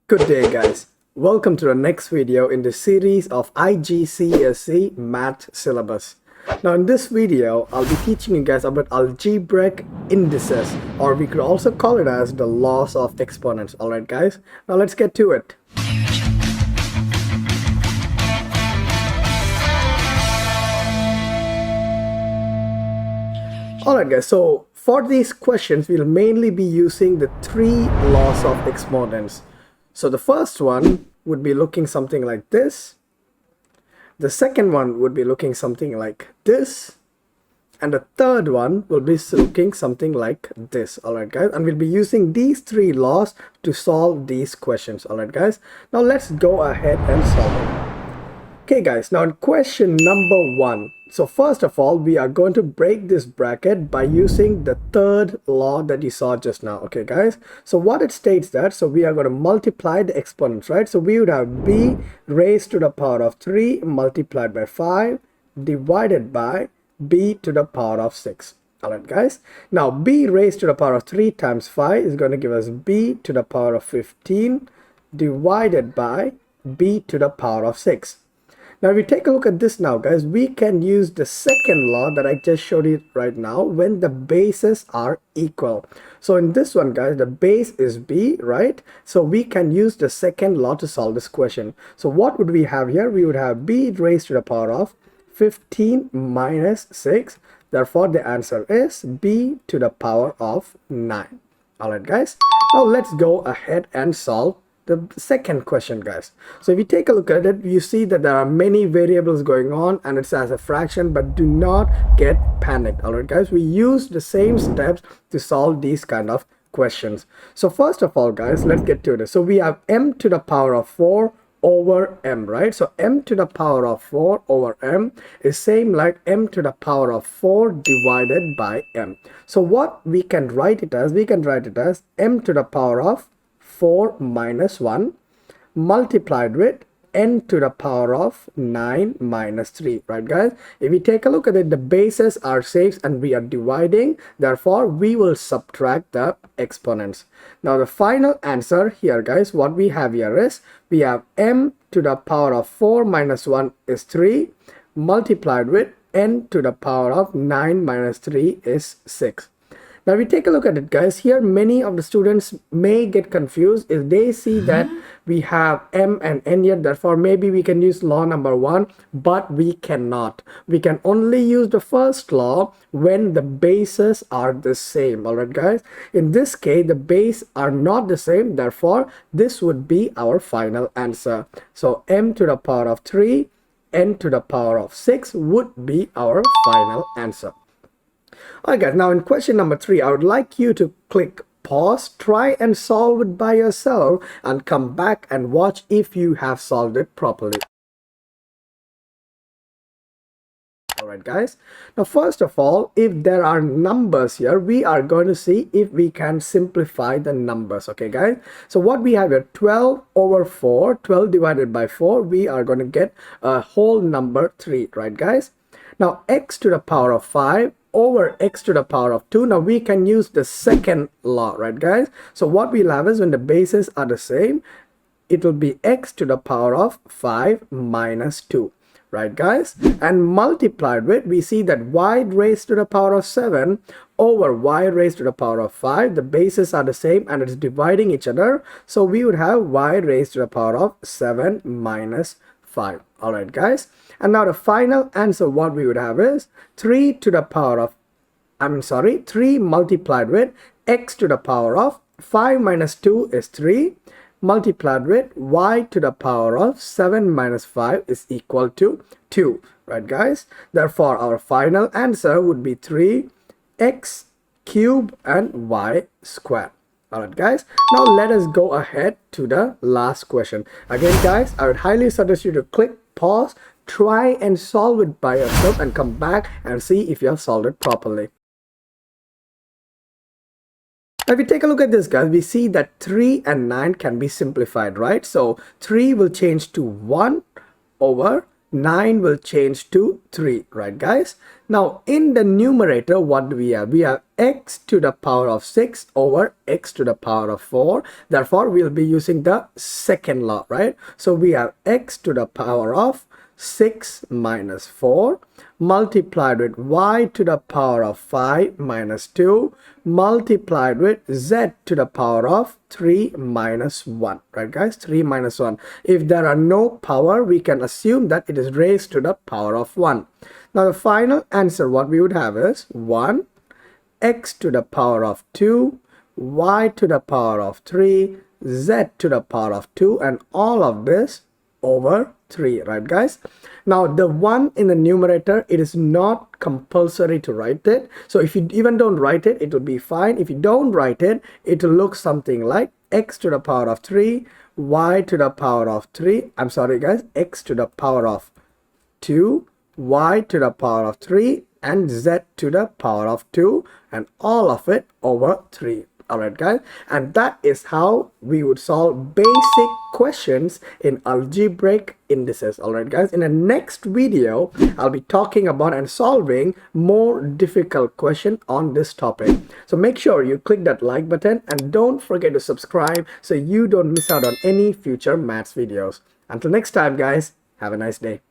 Good day guys, welcome to the next video in the series of IGCSE Math Syllabus. Now in this video, I'll be teaching you guys about algebraic indices, or we could also call it as the laws of exponents. Alright guys, now let's get to it. Alright guys, so for these questions, we'll mainly be using the three laws of exponents. So the first one would be looking something like this. The second one would be looking something like this. And the third one will be looking something like this. Alright guys, and we'll be using these three laws to solve these questions. Alright guys, now let's go ahead and solve it. Okay guys, now in question number 1. So first of all, we are going to break this bracket by using the third law that you saw just now. Okay guys, so what it states that, so we are going to multiply the exponents, right? So we would have b raised to the power of 3 multiplied by 5 divided by b to the power of 6. Alright guys, now b raised to the power of 3 times 5 is going to give us b to the power of 15 divided by b to the power of 6. Now if we take a look at this now guys, we can use the second law that I just showed you right now when the bases are equal. So in this one guys, the base is b, right? So we can use the second law to solve this question. So what would we have here? We would have b raised to the power of 15 minus 6. Therefore the answer is b to the power of 9. Alright guys, now let's go ahead and solve the second question guys. So if you take a look at it, you see that there are many variables going on and it's as a fraction, but do not get panicked. Alright guys, we use the same steps to solve these kind of questions. So first of all guys, let's get to this. So we have m to the power of 4 over m, right? So m to the power of 4 over m is same like m to the power of 4 divided by m. So what we can write it as, we can write it as m to the power of 4 minus 1 multiplied with n to the power of 9 minus 3, right guys? If we take a look at it, the bases are same and we are dividing, therefore we will subtract the exponents. Now the final answer here guys, what we have here is, we have m to the power of 4 minus 1 is 3 multiplied with n to the power of 9 minus 3 is 6. Now if we take a look at it guys, here many of the students may get confused if they see that we have m and n here, therefore maybe we can use law number 1, but we cannot. We can only use the first law when the bases are the same. Alright guys, in this case the base are not the same, therefore this would be our final answer. So m to the power of 3, n to the power of 6 would be our final answer. Alright guys, now in question number 3, I would like you to click pause, try and solve it by yourself and come back and watch if you have solved it properly. Alright guys, now first of all, if there are numbers here, we are going to see if we can simplify the numbers. Okay guys, so what we have here, 12 over 4, 12 divided by 4, we are going to get a whole number 3, right guys? Now x to the power of 5 over x to the power of 2. Now we can use the second law, right guys? So what we'll have is when the bases are the same, it will be x to the power of 5 minus 2, right guys? And multiplied with, we see that y raised to the power of 7 over y raised to the power of 5. The bases are the same and it's dividing each other. So we would have y raised to the power of 7 minus 5. Alright guys, and now the final answer what we would have is 3 to the power of 3 multiplied with x to the power of 5 minus 2 is 3 multiplied with y to the power of 7 minus 5 is equal to 2, right guys? Therefore our final answer would be 3x cubed and y squared. Alright guys, now let us go ahead to the last question. Again guys, I would highly suggest you to click pause, try and solve it by yourself and come back and see if you have solved it properly. Now if we take a look at this guys, we see that 3 and 9 can be simplified, right? So 3 will change to 1 over 9 will change to 3, right guys? Now in the numerator, what do we have? We have x to the power of 6 over x to the power of 4. Therefore, we'll be using the second law, right? So we have x to the power of 6 minus 4 multiplied with y to the power of 5 minus 2 multiplied with z to the power of 3 minus 1, right guys? 3 minus 1. If there are no power, we can assume that it is raised to the power of 1. Now the final answer, what we would have is 1 x to the power of 2 y to the power of 3 z to the power of 2, and all of this over 3, right guys? Now the 1 in the numerator, it is not compulsory to write it. So if you even don't write it, it will be fine. If you don't write it, it will look something like x to the power of 3 y to the power of 3, I'm sorry guys, x to the power of 2 y to the power of 3 and z to the power of 2, and all of it over 3. Alright guys, and that is how we would solve basic questions in algebraic indices. Alright guys, in the next video I'll be talking about and solving more difficult question on this topic. So make sure you click that like button and don't forget to subscribe so you don't miss out on any future maths videos. Until next time guys, have a nice day.